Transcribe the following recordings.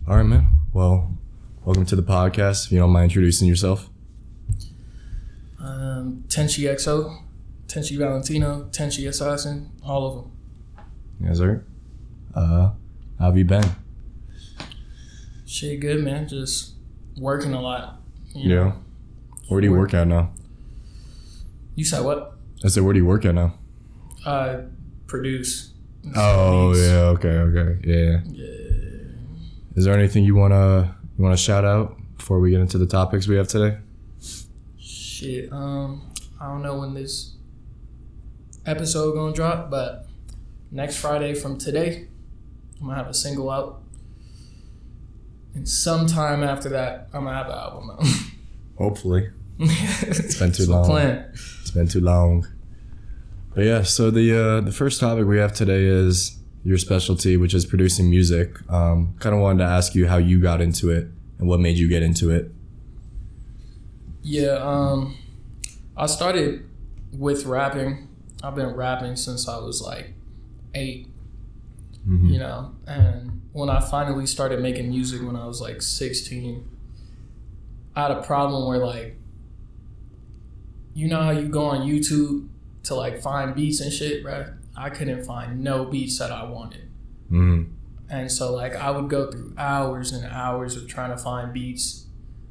All right, man. Well, welcome to the podcast. If you don't mind introducing yourself. Tenshi XO, Tenshi Valentino, Tenshi Assassin, all of them. Yes, sir. How have you been? Shit, good, man. Just working a lot. You know? Where do you work at now? You said what? I said, where do you work at now? Produce. Oh, yeah. Okay. Yeah. Is there anything you wanna shout out before we get into the topics we have today? Shit, I don't know when this episode gonna drop, but next Friday from today, I'm gonna have a single out. And sometime after that, I'm gonna have an album out. Hopefully. It's been too long. Plan. It's been too long. But yeah, so the first topic we have today is your specialty, which is producing music. Kind of wanted to ask you how you got into it and what made you get into it. Yeah, I started with rapping. I've been rapping since I was like 8, Mm-hmm. you know, and when I finally started making music when I was like 16, I had a problem where, like, you know how you go on YouTube to like find beats and shit, right? I couldn't find no beats that I wanted. Mm-hmm. And so like I would go through hours and hours of trying to find beats.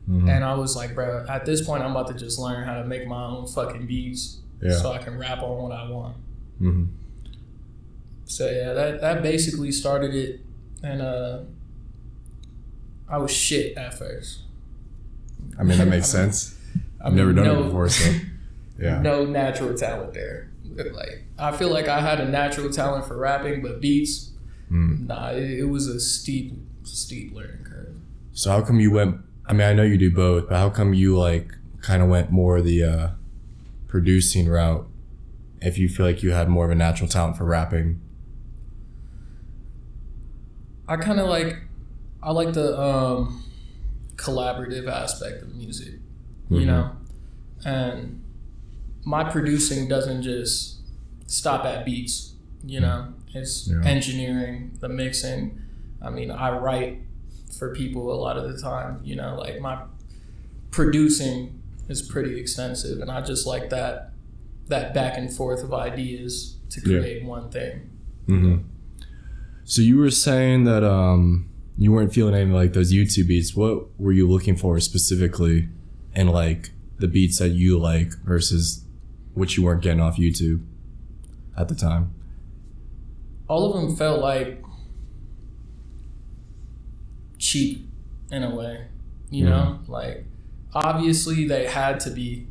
Mm-hmm. And I was like, bro, at this point I'm about to just learn how to make my own fucking beats so I can rap on what I want. Mm-hmm. So yeah, that basically started it. And I was shit at first. I mean, that makes sense. I've never done it before, so yeah. No natural talent there. Like, I feel like I had a natural talent for rapping, but beats, nah, it was a steep learning curve. So how come you went, I mean, I know you do both, but how come you like kind of went more the producing route if you feel like you had more of a natural talent for rapping? I kind of like the collaborative aspect of music, you know? And my producing doesn't just stop at beats, you know? It's engineering, the mixing. I mean, I write for people a lot of the time, you know? Like, my producing is pretty extensive, and I just like that back and forth of ideas to create one thing. Mm-hmm. So you were saying that you weren't feeling any like those YouTube beats. What were you looking for specifically in like the beats that you like versus what you weren't getting off YouTube at the time? All of them felt like cheap in a way, you know? Like, obviously they had to be,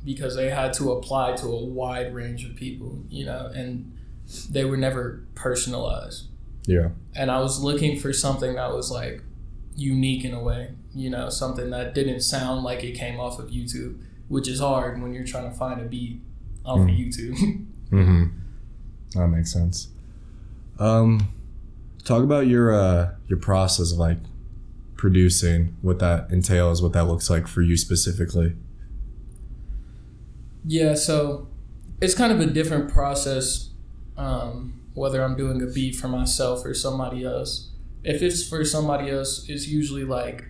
because they had to apply to a wide range of people, you know, and they were never personalized. Yeah. And I was looking for something that was like unique in a way, you know, something that didn't sound like it came off of YouTube, which is hard when you're trying to find a beat off of YouTube. Mm-hmm. That makes sense. Talk about your process of like producing, what that entails, what that looks like for you specifically. Yeah, so it's kind of a different process, whether I'm doing a beat for myself or somebody else. If it's for somebody else, it's usually like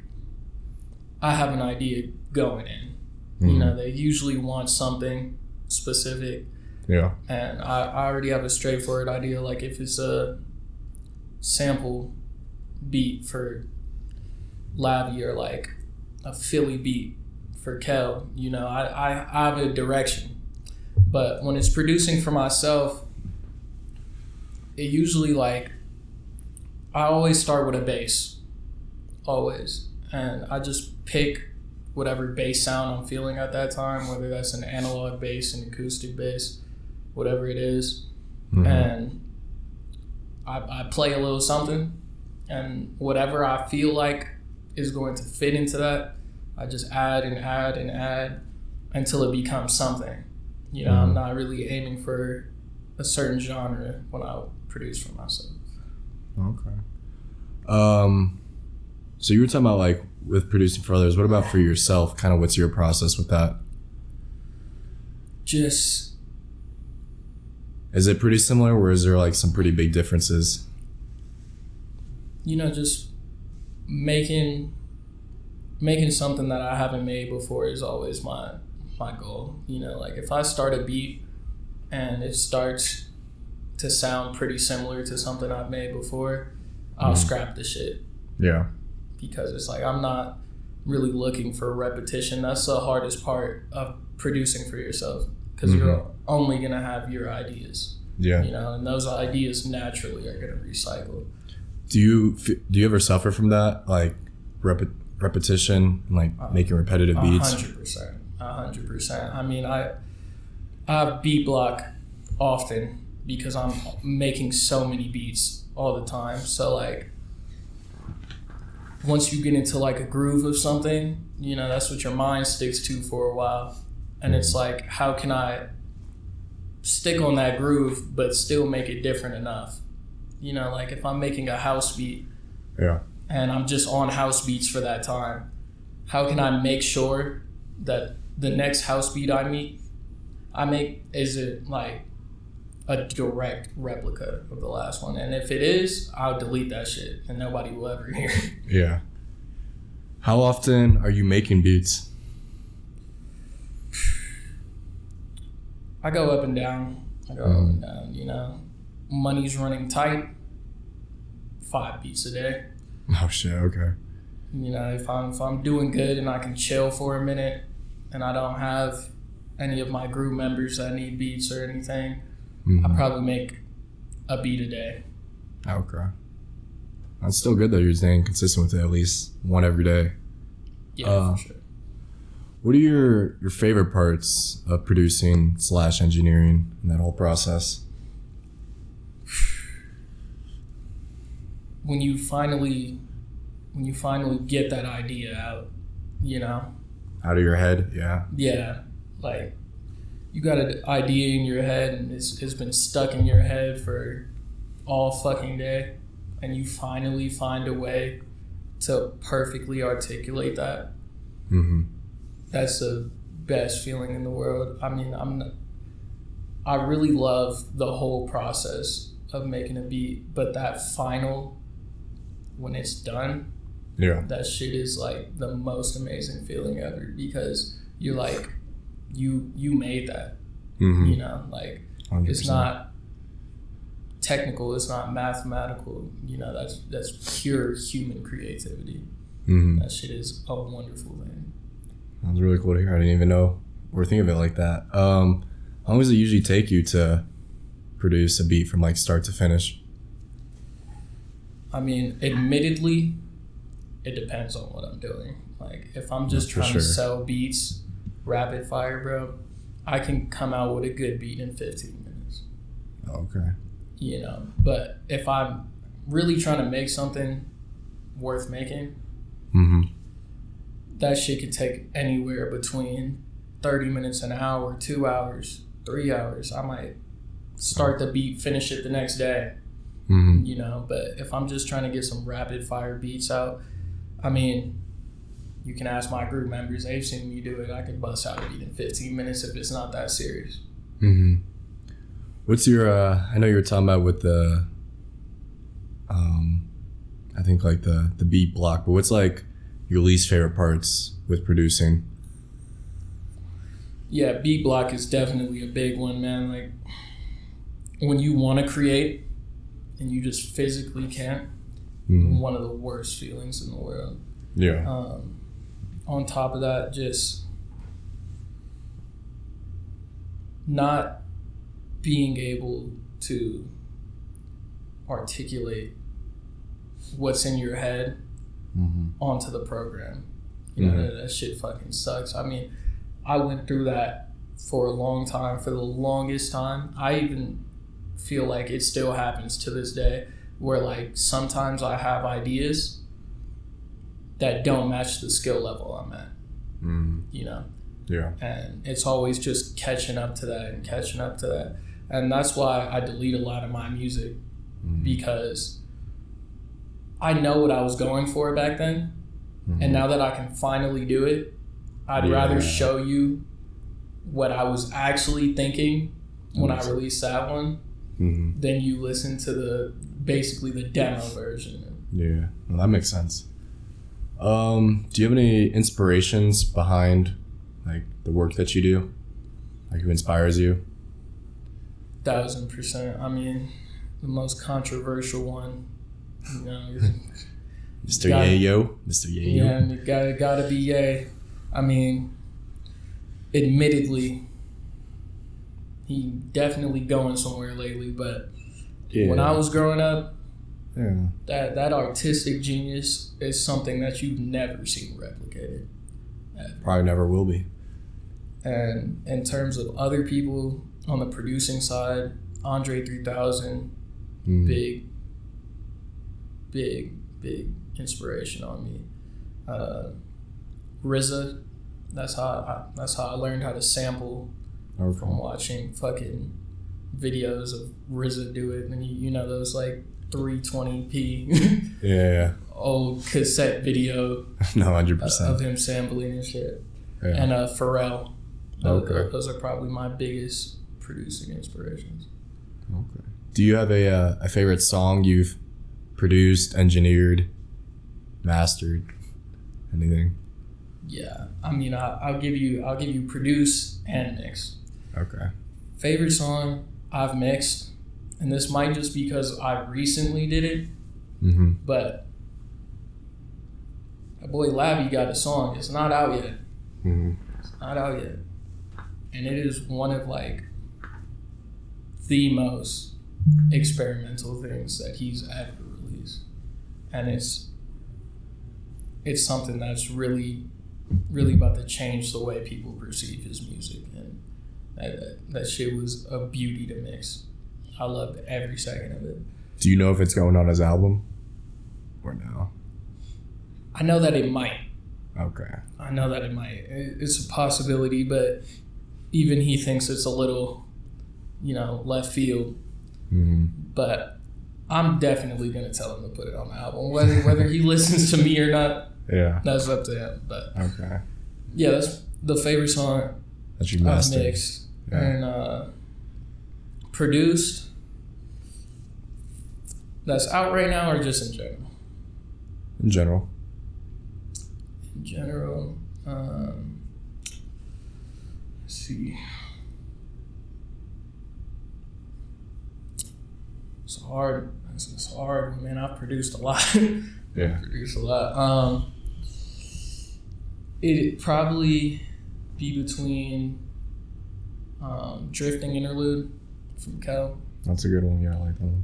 I have an idea going in. You know, they usually want something specific. Yeah. And I already have a straightforward idea. Like, if it's a sample beat for Lavi or like a Philly beat for Kel, you know, I have a direction. But when it's producing for myself, it usually, like, I always start with a bass. Always. And I just pick whatever bass sound I'm feeling at that time, whether that's an analog bass, an acoustic bass, whatever it is. And I play a little something, and whatever I feel like is going to fit into that, I just add and add and add until it becomes something. You know, I'm not really aiming for a certain genre when I produce for myself. Okay. So you were talking about like with producing for others. What about for yourself? Kind of what's your process with that? Just... Is it pretty similar, or is there like some pretty big differences? You know, just making something that I haven't made before is always my goal. You know, like if I start a beat and it starts to sound pretty similar to something I've made before, I'll scrap the shit. Yeah. Because it's like I'm not really looking for repetition. That's the hardest part of producing for yourself, because you're only gonna have your ideas. Yeah. You know, and those ideas naturally are gonna recycle. Do you ever suffer from that, like repetition, like making repetitive beats? 100%. I mean, I beat block often because I'm making so many beats all the time. So like, once you get into like a groove of something, you know, that's what your mind sticks to for a while. And it's like, how can I stick on that groove but still make it different enough? You know, like if I'm making a house beat, and I'm just on house beats for that time, how can I make sure that the next house beat I make is it like a direct replica of the last one? And if it is, I'll delete that shit and nobody will ever hear it. Yeah. How often are you making beats? I go up and down. You know. Money's running tight. 5 beats a day. Oh shit, okay. You know, if I'm doing good and I can chill for a minute and I don't have any of my group members that need beats or anything, I probably make a beat a day. Okay. That's still good though, you're staying consistent with it, at least one every day. Yeah, for sure. What are your favorite parts of producing / engineering in that whole process? When you finally get that idea out, you know? Out of your head, yeah. Yeah, like you got an idea in your head and it's been stuck in your head for all fucking day, and you finally find a way to perfectly articulate that. That's the best feeling in the world. I mean, I really love the whole process of making a beat, but that final, when it's done, that shit is like the most amazing feeling ever, because you're like, you made that. You know, like 100%. It's not technical, it's not mathematical, you know, that's pure human creativity. That shit is a wonderful thing. That was really cool to hear. I didn't even know or think of it like that. How long does it usually take you to produce a beat from like start to finish? I mean, admittedly, it depends on what I'm doing. Like, if I'm just trying to sell beats, rapid fire, bro, I can come out with a good beat in 15 minutes. Okay. You know, but if I'm really trying to make something worth making, that shit could take anywhere between 30 minutes, an hour, 2 hours, 3 hours. I might start the beat, finish it the next day. You know, but if I'm just trying to get some rapid fire beats out, I mean, you can ask my group members, they've seen me do it. I can bust out a beat in 15 minutes if it's not that serious. What's your I know you were talking about with the I think like the beat block, but what's like your least favorite parts with producing? Yeah, beat block is definitely a big one, man. Like, when you want to create and you just physically can't, one of the worst feelings in the world. Yeah. On top of that, just not being able to articulate what's in your head onto the program. You know, that shit fucking sucks. I mean, I went through that for a long time, for the longest time. I even feel like it still happens to this day, where like sometimes I have ideas that don't match the skill level I'm at. You know? Yeah. And it's always just catching up to that. And that's why I delete a lot of my music, because I know what I was going for back then. And now that I can finally do it, I'd rather show you what I was actually thinking when I released that one than you listen to basically the demo version. Yeah, well, that makes sense. Do you have any inspirations behind like the work that you do? Like who inspires you? 1000%. I mean, the most controversial one, you know, Mr. Yayo. Mr. Yayo. yeah, and it gotta be Ye. I mean, admittedly, he definitely going somewhere lately, but when I was growing up, that artistic genius is something that you've never seen replicated. Ever. Probably never will be. And in terms of other people on the producing side, Andre 3000, big inspiration on me. RZA, that's how I learned how to sample from watching fucking videos of RZA do it, and you know those like 320p yeah old cassette video no 100% of him sampling and shit. And Pharrell. Those are probably my biggest producing inspirations. Okay. Do you have a favorite song you've produced, engineered, mastered, anything? Yeah, I mean, I'll give you produce and mix. Okay. Favorite song I've mixed, and this might just be because I recently did it, but my boy Labby got a song. It's not out yet. It's not out yet, and it is one of like the most experimental things that he's ever released, and it's something that's really about to change the way people perceive his music, and that shit was a beauty to mix. I loved every second of it. Do you know if it's going on his album or no? I know that it might. Okay. I know that it might. It's a possibility, but even he thinks it's a little, left field. But I'm definitely gonna tell him to put it on the album, whether he listens to me or not. Yeah, that's up to him. But okay. Yeah, that's the favorite song that you mastered. Mixed and produced. That's out right now, or just in general? In general. In general, let's see. It's hard, man. I've produced a lot. Yeah. Produced a lot. It'd probably be between Drifting Interlude from Kel. That's a good one. Yeah, I like that one.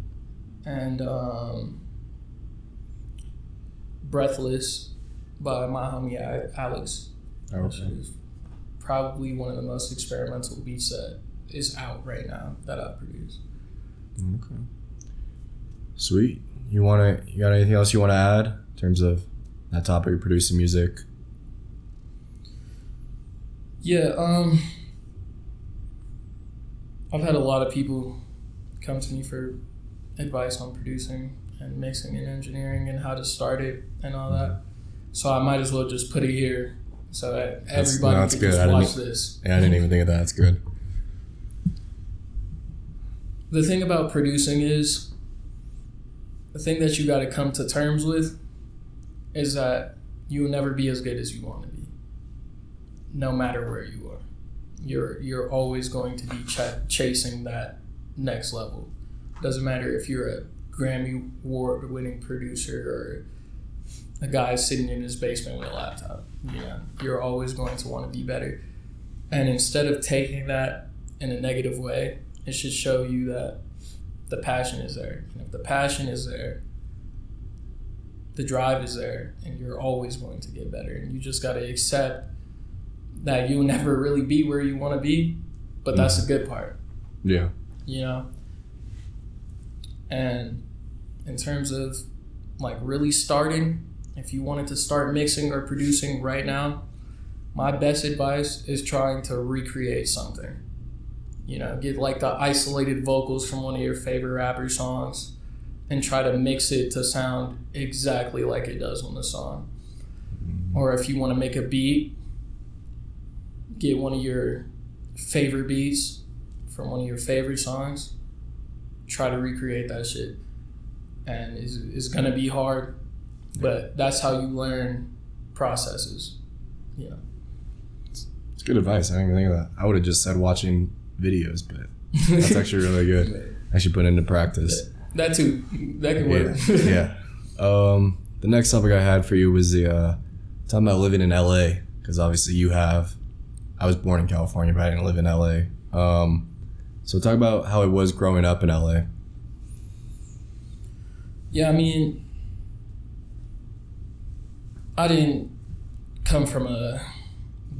And Breathless by my homie Alex. Okay. Which is probably one of the most experimental beats that is out right now that I've produced. Okay. Sweet. You got anything else you want to add in terms of that topic of producing music? Yeah, I've had a lot of people come to me for advice on producing and mixing and engineering and how to start it and all that. So I might as well just put it here so that everybody can just watch this. Yeah, I didn't even think of that. That's good. The thing about producing is, the thing that you got to come to terms with is that you will never be as good as you want to be, no matter where you are. You're always going to be chasing that next level. Doesn't matter if you're a Grammy Award-winning producer or a guy sitting in his basement with a laptop. You're always going to want to be better. And instead of taking that in a negative way, it should show you that the passion is there. And if the passion is there, the drive is there, and you're always going to get better. And you just got to accept that you'll never really be where you want to be, but that's the good part. Yeah. And in terms of like really starting, if you wanted to start mixing or producing right now, my best advice is trying to recreate something. Get like the isolated vocals from one of your favorite rapper songs and try to mix it to sound exactly like it does on the song. Or if you want to make a beat, get one of your favorite beats from one of your favorite songs, try to recreate that shit. And it's gonna be hard, but that's how you learn processes. It's good advice. I didn't even think of that. I would have just said watching videos, but that's actually really good. I should put it into practice. That too. That could work. Yeah. The next topic I had for you was talking about living in LA, because obviously you have. I was born in California, but I didn't live in LA. So talk about how it was growing up in LA. Yeah, I mean, I didn't come from a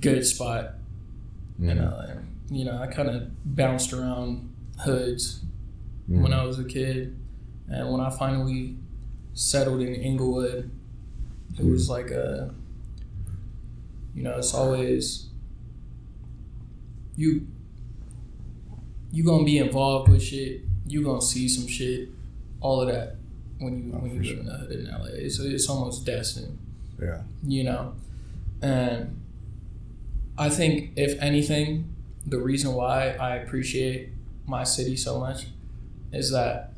good spot in LA. I kind of bounced around hoods when I was a kid, and when I finally settled in Inglewood, it was like it's always you gonna be involved with shit, you gonna see some shit, all of that when you live in the hood in LA. So it's almost destined. Yeah. And I think, if anything, the reason why I appreciate my city so much is that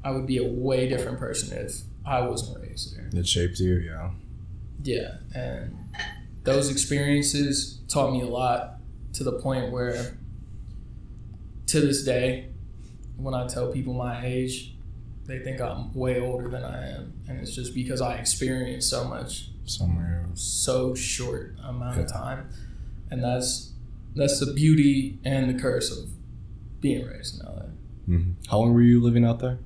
I would be a way different person if I wasn't raised there. It shaped you, yeah. Yeah, and those experiences taught me a lot, to the point where, to this day, when I tell people my age, they think I'm way older than I am. And it's just because I experienced so much somewhere so short amount of time. And that's the beauty and the curse of being raised in LA. Mm-hmm. How long were you living out there?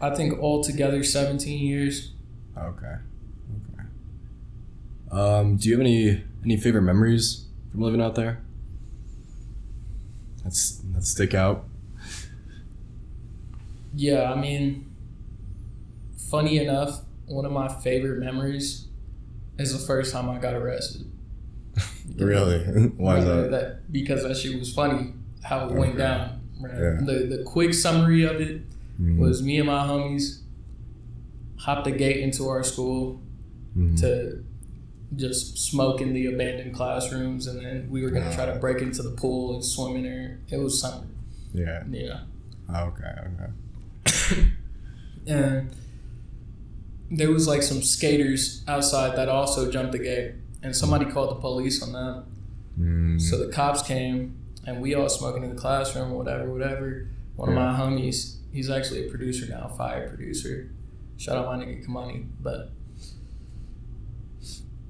I think altogether 17 years. Okay. Do you have any favorite memories from living out there? That stick out. Yeah, I mean, funny enough, one of my favorite memories is the first time I got arrested. Really? Why is that? Because that shit was funny, how it went down. Right? Yeah. The quick summary of it was me and my homies hopped the gate into our school to just smoke in the abandoned classrooms, and then we were going to try to break into the pool and swim in there. It was summer. Yeah. Okay. And there was like some skaters outside that also jumped the gate, and somebody called the police on them. So the cops came, and we all smoking in the classroom, whatever. One of my homies, he's actually a producer now, fire producer. Shout out my nigga Kamani. But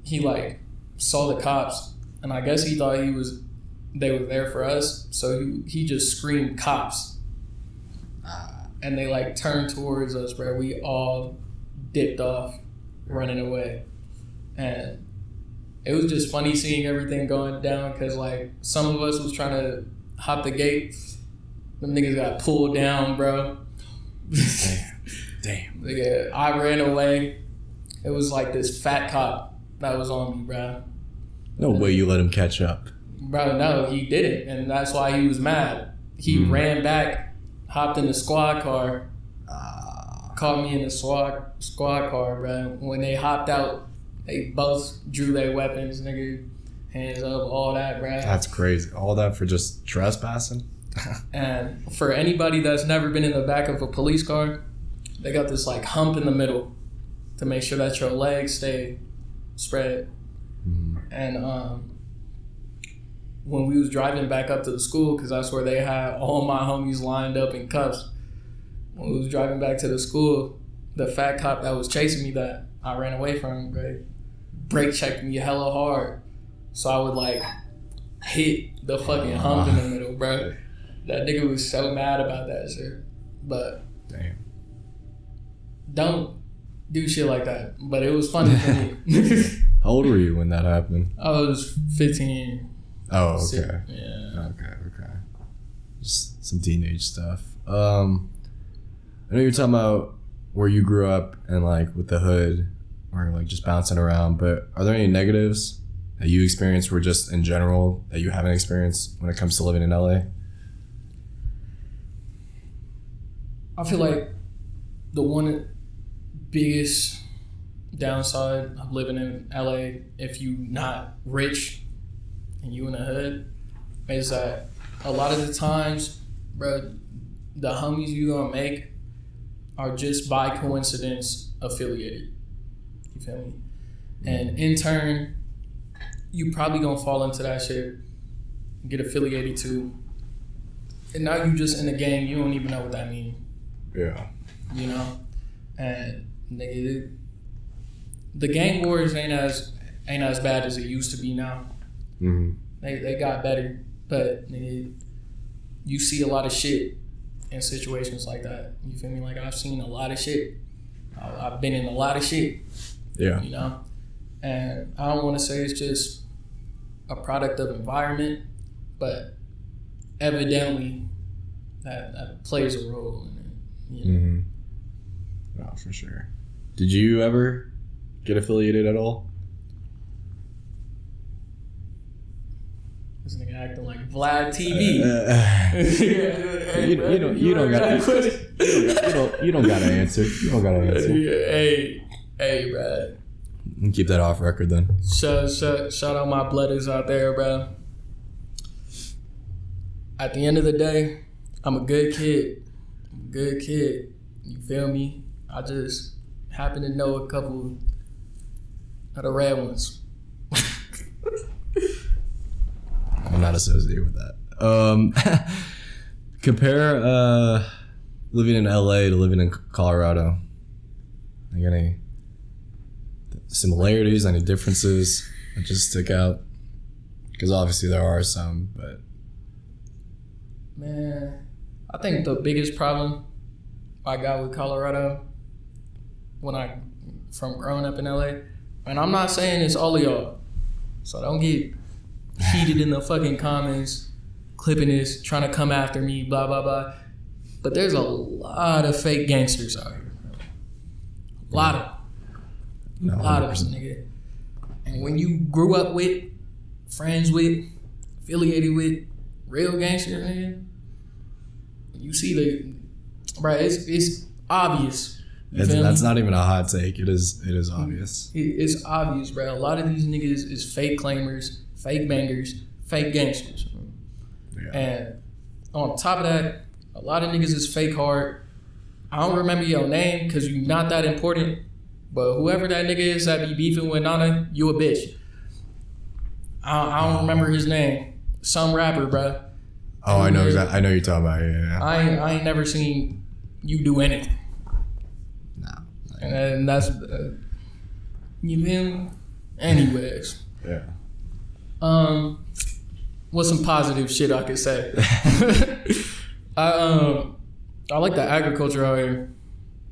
he like saw the cops, and I guess he thought they were there for us, so he just screamed cops. And they like turned towards us, bro. We all dipped off, running away. And it was just funny seeing everything going down, because like some of us was trying to hop the gate. Them niggas got pulled down, bro. Damn. Nigga, I ran away. It was like this fat cop that was on me, bro. No way you let him catch up. Bro, no, he didn't. And that's why he was mad. He ran back, hopped in the squad car, caught me in the squad car, bro. When they hopped out, they both drew their weapons, nigga. Hands up, all that, bro. That's crazy. All that for just trespassing? And for anybody that's never been in the back of a police car, they got this like hump in the middle to make sure that your legs stay spread. And when we was driving back up to the school, because that's where they had all my homies lined up in cuffs. When we was driving back to the school, the fat cop that was chasing me, that I ran away from, right, brake checked me hella hard. So I would like hit the fucking hump in the middle, bro. That nigga was so mad about that shit. But damn, don't do shit like that. But it was funny for me. How old were you when that happened? I was 15. Oh, okay. Yeah. Okay. Just some teenage stuff. I know you're talking about where you grew up and like with the hood, or like just bouncing around, but are there any negatives that you experienced, or just in general that you haven't experienced when it comes to living in LA? I feel like the one biggest downside of living in LA, if you not rich and you in the hood, is that a lot of the times, bro, the homies you gonna make are just by coincidence affiliated. You feel me? And in turn, you probably gonna fall into that shit, get affiliated to, and now you just in the game. You don't even know what that means. Yeah. You know, and nigga, the gang wars ain't as bad as it used to be now. Mm-hmm. They got better, but nigga, you see a lot of shit in situations like that. You feel me? Like I've seen a lot of shit. I've been in a lot of shit. Yeah. You know, and I don't want to say it's just a product of environment, but evidently that plays a role in it. You know? Mm-hmm. Oh, for sure. Did you ever get affiliated at all? This nigga acting like Vlad TV. You don't gotta answer. You don't gotta answer. Hey, bro. Keep that off record then. Shout out my blooders out there, bro. At the end of the day, I'm a good kid. You feel me? I just happen to know a couple of the red ones. I'm not associated with that. Compare living in LA to living in Colorado. Like any similarities, any differences that just stick out? Because obviously there are some, but man, I think the biggest problem I got with Colorado from growing up in LA, and I'm not saying it's all of y'all, so don't get heated in the fucking comments, clipping this, trying to come after me, blah, blah, blah. But there's a lot of fake gangsters out here. A lot of them, nigga. And when you grew up with, friends with, affiliated with real gangsters, nigga, you see it's obvious. That's not even a hot take. It is obvious. It's obvious, bro. A lot of these niggas is fake claimers, fake bangers, fake gangsters. Yeah. And on top of that, a lot of niggas is fake hard. I don't remember your name because you're not that important. But whoever that nigga is that be beefing with Nana, you a bitch. I don't remember his name. Some rapper, bro. Oh, I know exactly. I know you're talking about. Yeah. I ain't never seen you do anything. No. And that's you feel me? Anyways. Yeah. What's some positive shit I could say? I like the agriculture out here.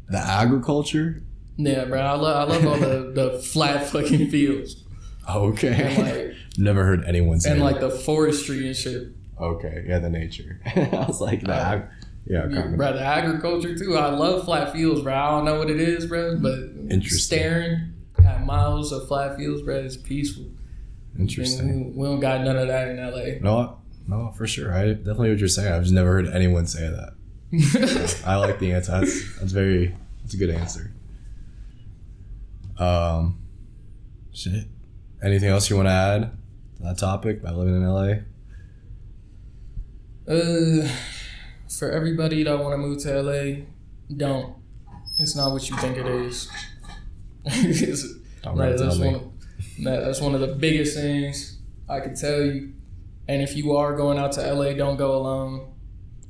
The agriculture? Yeah, bro. I love all the flat fucking fields. Okay. And like, never heard anyone say and that. like the forestry and shit. Okay. Yeah, the nature. I was like that. Yeah, bro. The agriculture too. I love flat fields, bro. I don't know what it is, bro, but staring at miles of flat fields, bro, is peaceful. Interesting. We don't got none of that in LA. No, for sure. I definitely what you're saying. I've just never heard anyone say that. I like the answer. That's a good answer. Shit. Anything else you want to add to that topic about living in LA? For everybody that want to move to LA, don't. It's not what you think it is. That's one of the biggest things I can tell you. And if you are going out to LA, don't go alone.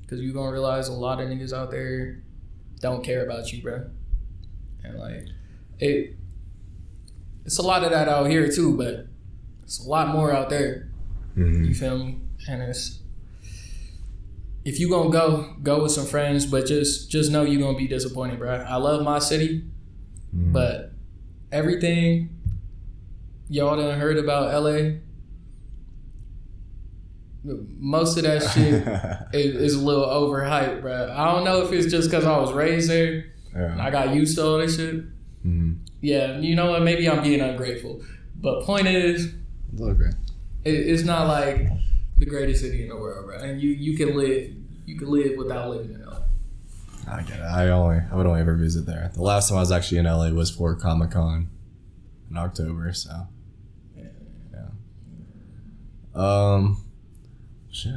Because you're going to realize a lot of niggas out there don't care about you, bro. And like, it's a lot of that out here too, but it's a lot more out there. Mm-hmm. You feel me? And if you going to go with some friends, but just know you're going to be disappointed, bro. I love my city, but everything y'all done heard about LA, most of that shit is a little overhyped, bro. I don't know if it's just because I was raised there and I got used to all this shit. Mm-hmm. Yeah, you know what? Maybe I'm being ungrateful. But point is, it's not like the greatest city in the world, bro. And you can live without living in LA. I get it. I would only ever visit there. The last time I was actually in LA was for Comic-Con in October, so yeah. Shit.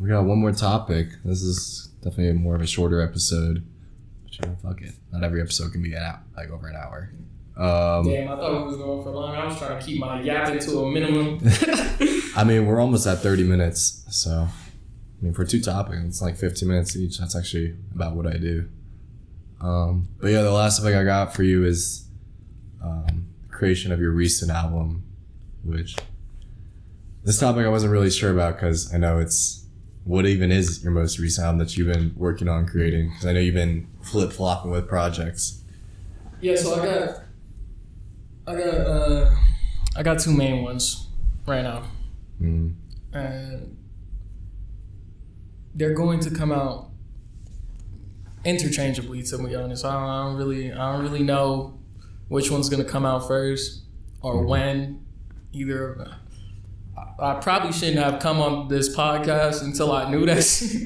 We got one more topic. This is definitely more of a shorter episode. But fuck it. Not every episode can be like over an hour. Damn, I thought we was going for long. I was trying to keep my yapping to a minimum. I mean, we're almost at 30 minutes, so I mean, for 2 topics, it's like 15 minutes each. That's actually about what I do. But yeah, the last topic I got for you is creation of your recent album, which this topic I wasn't really sure about because I know it's what even is your most recent album that you've been working on creating? Because I know you've been flip-flopping with projects. Yeah, so I got 2 main ones right now. And they're going to come out interchangeably, to be honest. I don't really know which one's gonna come out first or when. Either I probably shouldn't have come on this podcast until I knew this.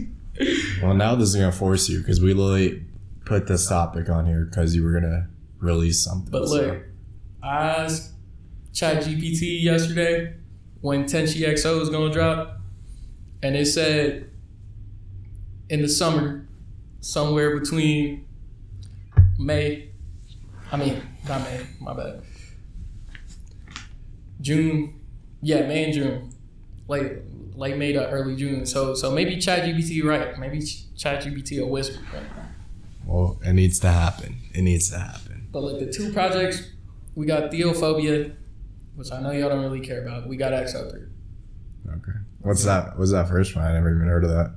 Well, now this is gonna force you because we literally put this topic on here because you were gonna release something. But look, I asked ChatGPT yesterday when Tenshi XO was gonna drop, and it said in the summer, somewhere between May, not May, my bad. June, yeah, May and June, late May to early June. So maybe ChatGPT right, maybe ChatGPT a wizard. Right? Well, it needs to happen. But like the 2 projects, we got Theophobia, which I know y'all don't really care about. We got XO3. Okay, what's that? What's that first one? I never even heard of that.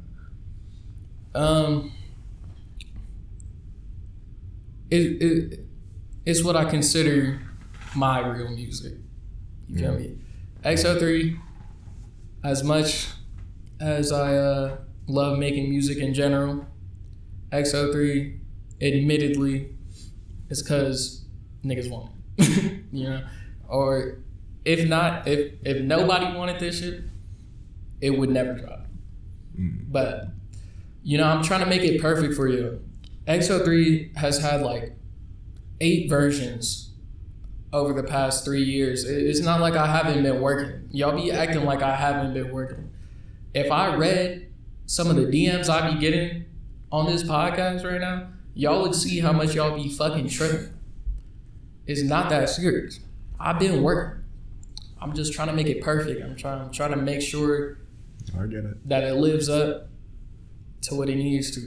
It's what I consider my real music. You feel me? XO3, as much as I love making music in general, XO3, admittedly, is because niggas want it. You know? Or if not, if nobody wanted this shit, it would never drop. But, you know, I'm trying to make it perfect for you. XO3 has had like 8 versions over the past 3 years. It's not like I haven't been working. Y'all be acting like I haven't been working. If I read some of the DMs I be getting on this podcast right now, y'all would see how much y'all be fucking tripping. It's not that serious. I've been working. I'm just trying to make it perfect. I'm trying to make sure I get it. that it lives up to what it needs to.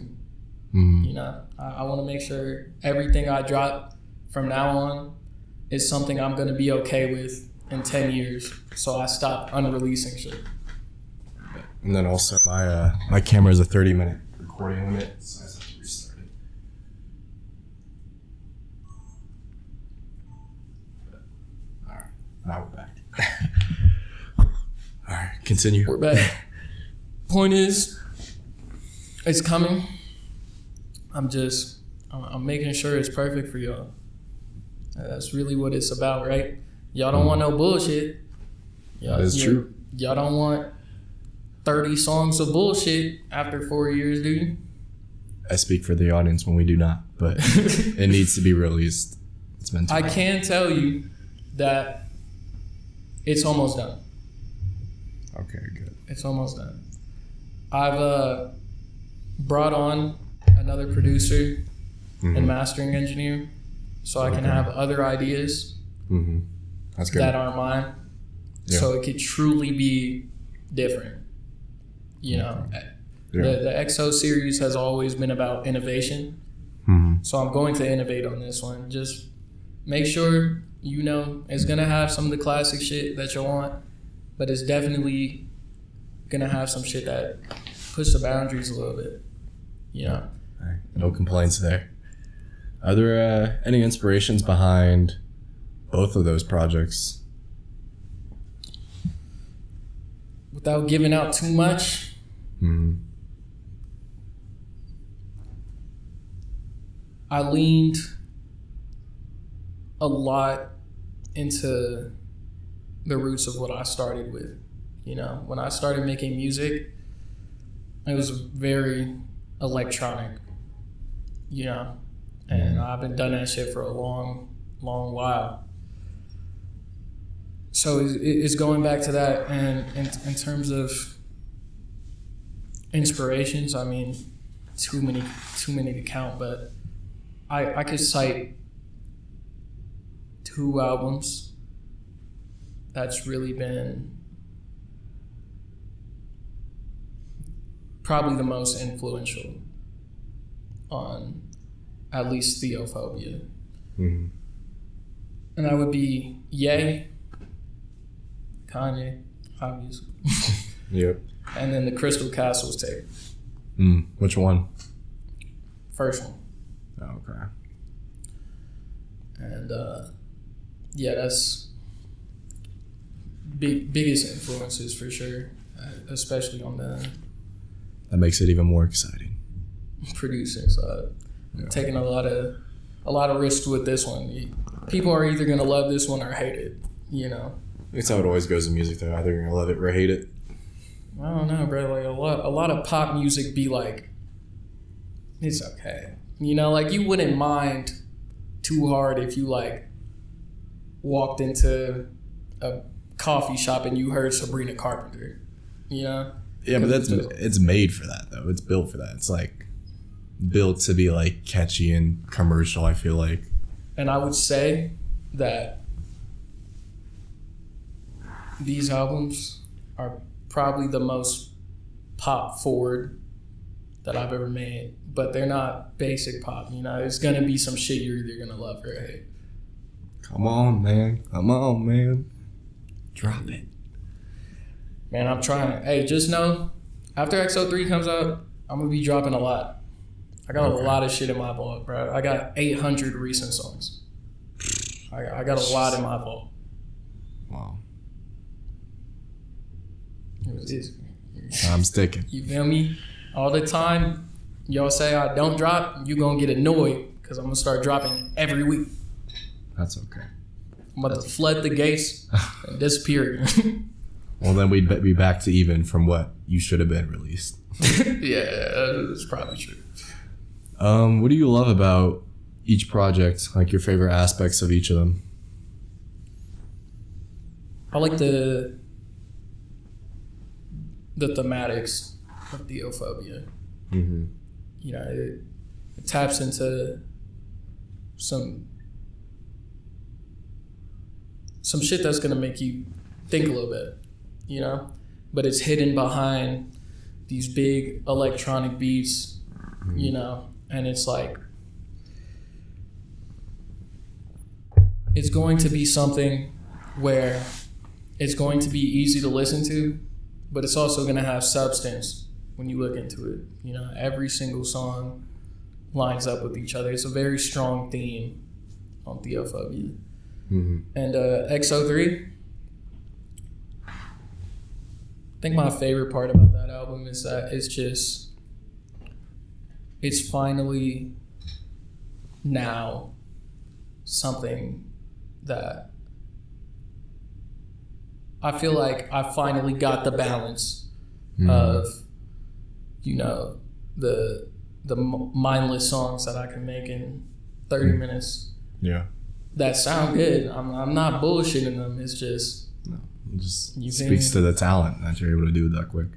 You know, I want to make sure everything I drop from now on is something I'm going to be okay with in 10 years. So I stop unreleasing shit. And then also my camera is a 30-minute recording limit, so I just have to restart it. All right, now we're back. All right, continue. We're back. Point is, it's coming. I'm making sure it's perfect for y'all. That's really what it's about, right? Y'all don't want no bullshit. That is true. Y'all don't want 30 songs of bullshit after 4 years, do you? I speak for the audience when we do not, but it needs to be released. It's meant to. I can tell you that it's almost done. Okay, good. It's almost done. I've brought on another producer and mastering engineer so I can have other ideas That's good. that aren't mine. Yeah. So it could truly be different. You know, the XO series has always been about innovation. So I'm going to innovate on this one. Just make sure, you know, it's going to have some of the classic shit that you want, but it's definitely going to have some shit that push the boundaries a little bit, you know. No complaints there. Are there any inspirations behind both of those projects? Without giving out too much, I leaned a lot into the roots of what I started with. You know, when I started making music, it was very electronic, you know, and I've been done that shit for a long while. So it's going back to that, and in terms of inspirations, I mean, too many to count, but I could cite 2 albums that's really been probably the most influential on at least theophobia. Mm-hmm. And that would be Ye, Kanye, obviously. Yep. And then the Crystal Castles tape. Which one? First one. Oh, okay. And yeah, that's biggest influences for sure, especially on the That makes it even more exciting. producing side. Yeah. Taking a lot of risks with this one. People are either gonna love this one or hate it. You know. That's how it always goes in music, though. Either you're gonna love it or hate it. I don't know, bro. Like a lot of pop music be like, it's okay. You know, like you wouldn't mind too hard if you like walked into a coffee shop and you heard Sabrina Carpenter. You know. Yeah, but it's made for that though. It's built for that. It's like built to be like catchy and commercial, I feel like. And I would say that these albums are probably the most pop forward that I've ever made, but they're not basic pop. You know, it's gonna be some shit you're either gonna love or hate. Come on, man. Come on, man. Drop it. Man, I'm trying. Hey, just know, after XO3 comes out, I'm gonna be dropping a lot. I got a lot of shit in my vault, bro. I got 800 recent songs. I got a lot in my vault. Wow. It's- I'm sticking. You feel me? All the time, y'all say I don't drop, you gonna get annoyed because I'm gonna start dropping every week. That's okay. I'm about to flood the gates and disappear. Well, then we'd be back to even from what you should have been released. Yeah, that's probably true. What do you love about each project? Like your favorite aspects of each of them? I like the thematics of theophobia. Mm-hmm. You know, it taps into some shit that's gonna make you think a little bit, you know? But it's hidden behind these big electronic beats, you know? And it's like, it's going to be something where it's going to be easy to listen to, but it's also going to have substance when you look into it. You know, every single song lines up with each other. It's a very strong theme on theophobia. Mm-hmm. And XO3, I think my favorite part about that album is that it's finally now something that I feel like I finally got the balance of, you know, the mindless songs that I can make in 30 minutes. Yeah. That sound good. I'm not bullshitting them. It's just, No, it just You speaks to the talent that you're able to do it that quick.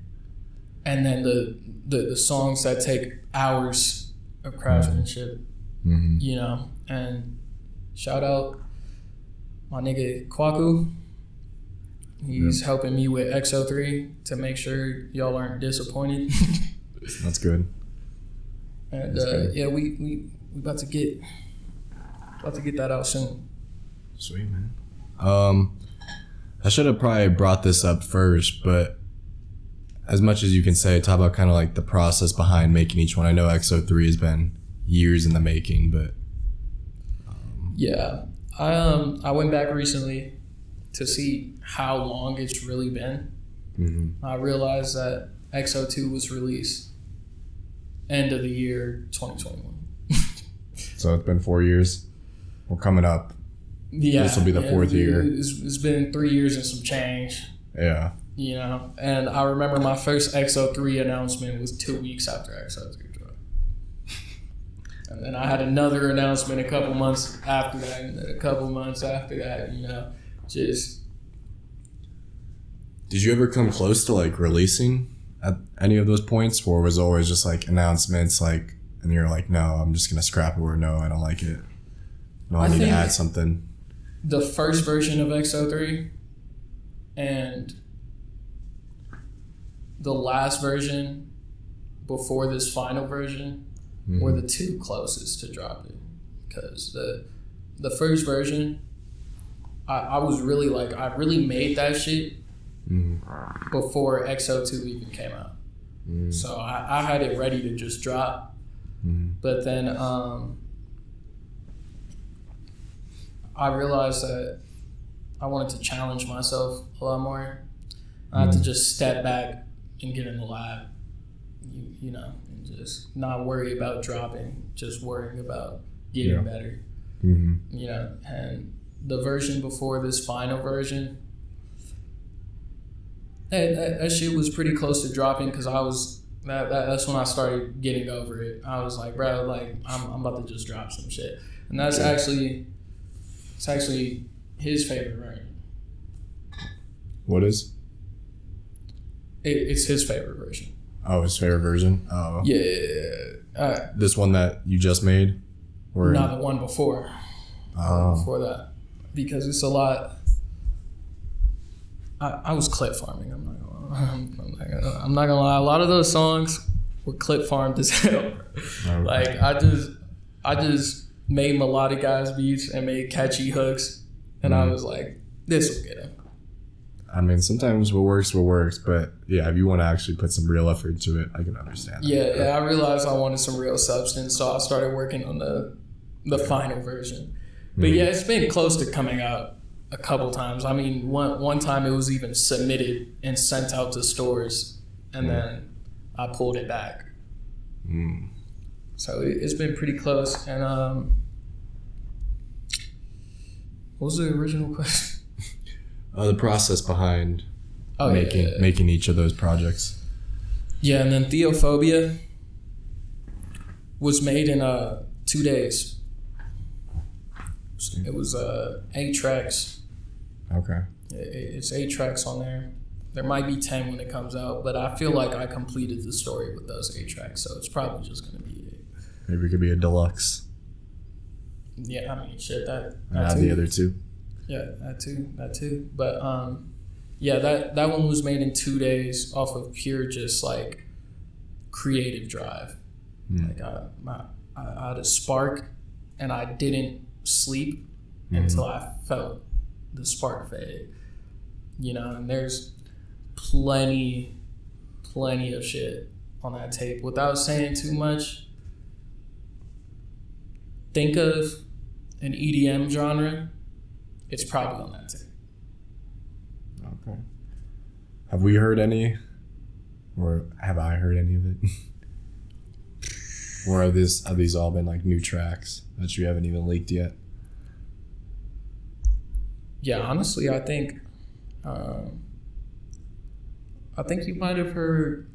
and then the songs that take hours of craftsmanship, Mm-hmm. you know. And shout out my nigga Kwaku. He's helping me with XO3 to make sure y'all aren't disappointed. That's good. And That's good. yeah, we about to get that out soon. Sweet, man. I should have probably brought this up first, but as much as you can say, talk about kind of like the process behind making each one. I know XO3 has been years in the making, but Yeah, I went back recently to see how long it's really been. mm-hmm. I realized that XO2 was released end of the year 2021. So it's been 4 years. We're coming up. Yeah, This will be the fourth year. It's been 3 years and some change, Yeah. you know. And I remember my first XO3 announcement was 2 weeks after XO2 dropped. And then I had another announcement a couple months after that, and then a couple months after that, you know, just. Did you ever come close to like releasing at any of those points, or was it always just like announcements, like, and you're like, no, I'm just gonna scrap it, or no, I don't like it. No, I need to add something. the first version of XO3 and the last version before this final version were the two closest to dropping. Because the first version, I was really like, I really made that shit before XO2 even came out. So I had it ready to just drop. But then I realized that I wanted to challenge myself a lot more. I had to just step back and get in the lab, you know, and just not worry about dropping, just worrying about getting better. You know, and the version before this final version, that shit was pretty close to dropping because I was that's when I started getting over it. I was like, bro, like I'm about to just drop some shit, and that's actually his favorite version. What is? It's his favorite version. Oh, his favorite version. Oh, yeah. This one that you just made, or not the one before. Before that, because it's a lot. I was clip farming. I'm not gonna lie. A lot of those songs were clip farmed as hell. Okay. Like I just made melodic ass beats and made catchy hooks, and I was like, this will get him. I mean, sometimes what works, but yeah, if you want to actually put some real effort into it, I can understand that. Yeah, I realized I wanted some real substance, so I started working on the final version. But yeah, it's been close to coming out a couple times. I mean, one time it was even submitted and sent out to stores, and then I pulled it back. So it's been pretty close. And what was the original question? The process behind making each of those projects. Yeah, and then Theophobia was made in 2 days. It was 8 tracks. Okay. It's 8 tracks on there. There might be 10 when it comes out, but I feel like I completed the story with those 8 tracks, so it's probably just gonna be 8. Maybe it could be a deluxe. Yeah, I mean, shit, that too. The other 2. Yeah, that too. But yeah, that one was made in 2 days off of pure just like creative drive. Like I had a spark, and I didn't sleep until I felt the spark fade. You know, and there's plenty of shit on that tape. Without saying too much, think of an EDM genre, it's probably on that tape. Okay. Have we heard any, or have I heard any of it? Or have these all been like new tracks that you haven't even leaked yet? Yeah, honestly, I think you might have heard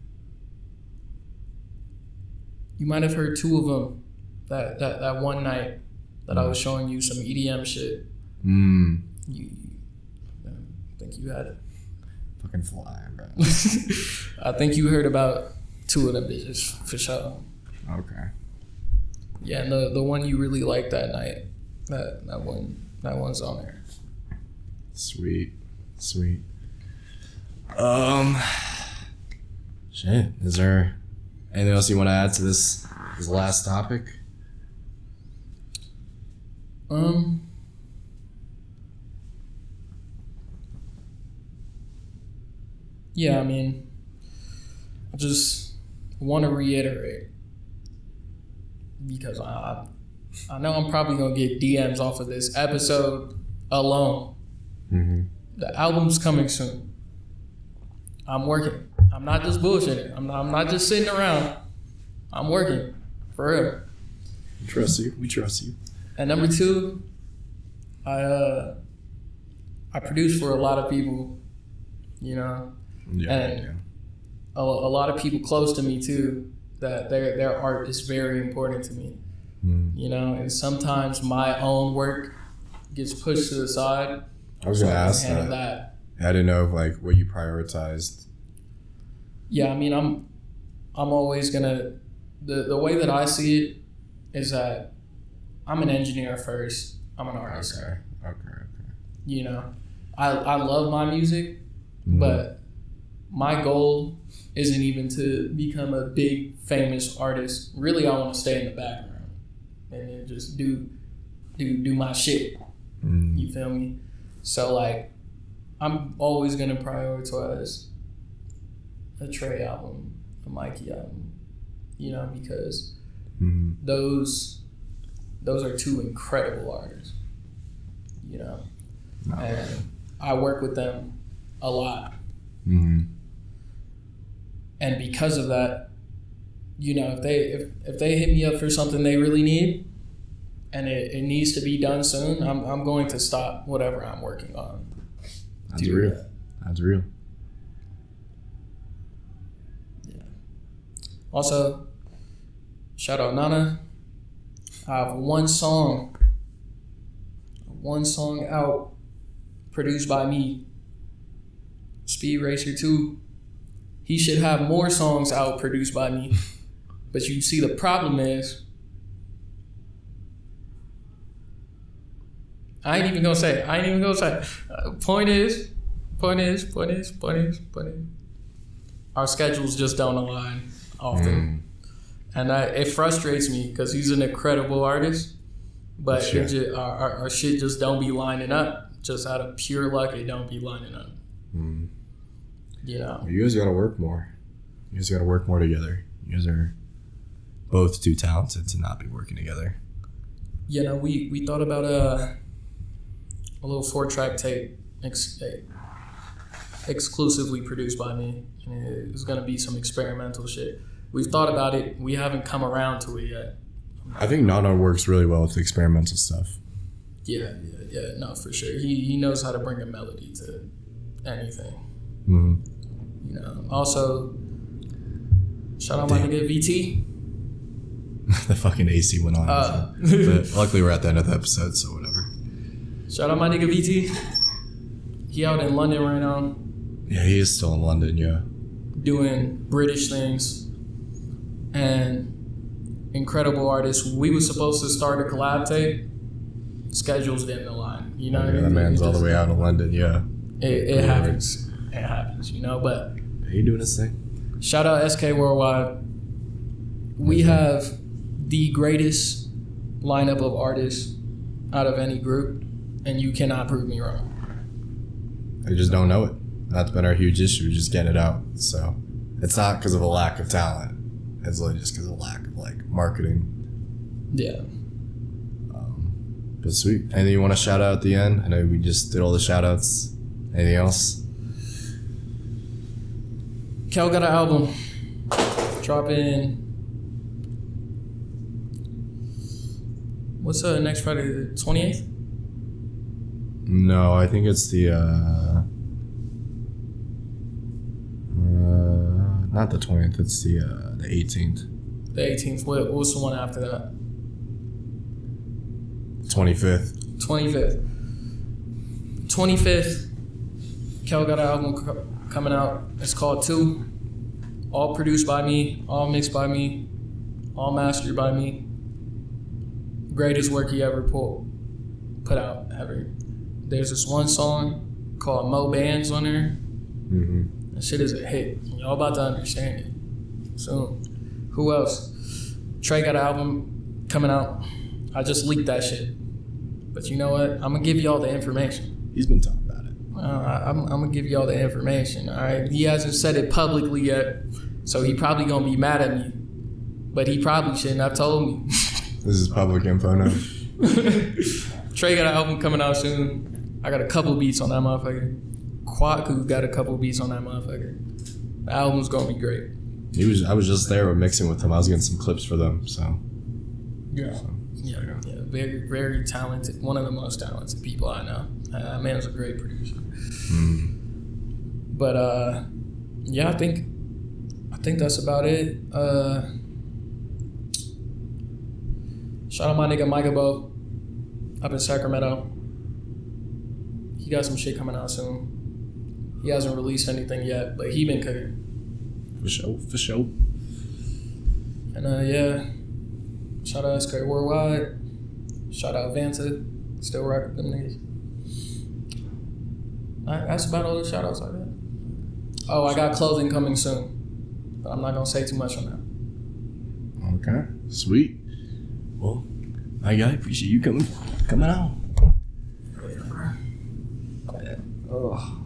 2 of them that one night that I was showing you some EDM shit. I think you had it. Fucking fly, bro. I think you heard about 2 of them bitches for sure. Okay. Yeah, and the one you really liked that night, that one's on there. Sweet. Shit. Is there anything else you want to add to this last topic? Yeah, I mean, I just want to reiterate, because I know I'm probably going to get DMs off of this episode alone. The album's coming soon. I'm working. I'm not just bullshitting. I'm not just sitting around. I'm working. For real. We trust you. We trust you. And number 2, I produce for a lot of people, you know. A lot of people close to me too, that their art is very important to me. You know, and sometimes my own work gets pushed to the side. I was gonna ask that. I didn't know like what you prioritized. Yeah, I mean, I'm always gonna, the way that I see it is that I'm an engineer first. I'm an artist. Okay. You know, I love my music, but my goal isn't even to become a big famous artist. Really, I want to stay in the background and then just do my shit. You feel me? So like, I'm always gonna prioritize a Trey album, a Mikey album, you know, because those are two incredible artists, you know, and I work with them a lot. And because of that, you know, if they hit me up for something they really need and it needs to be done soon, I'm going to stop whatever I'm working on. That's real. That's real. Yeah. Also, shout out Nana. I have one song out, produced by me. Speed Racer 2. He should have more songs out produced by me. But you see, the problem is, I ain't even gonna say. Point is, our schedules just don't align often. And it frustrates me because he's an incredible artist, but our shit just don't be lining up. Just out of pure luck, it don't be lining up. You know, you guys gotta work more. You guys gotta work more together. You guys are both too talented to not be working together. You know, we thought about a little 4-track tape exclusively produced by me. And it was gonna be some experimental shit. We've thought about it. We haven't come around to it yet. I think Nana works really well with experimental stuff. Yeah, no, for sure. He knows how to bring a melody to anything. You know. Also, shout out my nigga VT. The fucking AC went on. But luckily, we're at the end of the episode, so whatever. Shout out my nigga VT. He out in London right now. Yeah, he is still in London. Yeah. Doing British things. And incredible artist. We were supposed to start a collab tape. Schedules didn't align. You know what I mean? That man's all the way out in London. Yeah. It happens. It happens, you know, but he doing his thing. Shout out SK Worldwide. We have the greatest lineup of artists out of any group, and you cannot prove me wrong. I just don't know it. That's been our huge issue, just getting it out. So it's not because of a lack of talent. It's literally just because of a lack of like marketing. Yeah. But sweet. Anything you want to shout out at the end? I know we just did all the shout outs. Anything else? Kel got an album. Dropping. What's next Friday? The 28th? No, I think it's the not the 20th. It's the 18th. The 18th. What's the one after that? 25th. 25th. Kel got an album coming out. It's called 2. All produced by me, all mixed by me, all mastered by me. Greatest work he ever put out ever. There's this one song called Mo Bands on there. That shit is a hit. Y'all about to understand it soon. Who else? Trey got an album coming out. I just leaked that shit. But you know what? I'm gonna give y'all the information. He's been talking about it. I'm gonna give y'all the information, all right? He hasn't said it publicly yet, so he probably gonna be mad at me. But he probably shouldn't have told me. This is public info now. Trey got an album coming out soon. I got a couple beats on that motherfucker. Kwaku got a couple beats on that motherfucker. The album's gonna be great. I was just there mixing with him. I was getting some clips for them, so. Yeah. Yeah. Very, very talented. One of the most talented people I know. That man's a great producer. But yeah, I think that's about it. Shout out my nigga Micah Bo up in Sacramento. He got some shit coming out soon. He hasn't released anything yet, but he been cooking. For sure. And yeah, shout out SK Worldwide. Shout out Vanta. Still rock with them niggas. That's about all the shout outs I got. Oh, I got clothing coming soon. But I'm not going to say too much on that. Okay. Sweet. Well, I appreciate you coming on. Oh.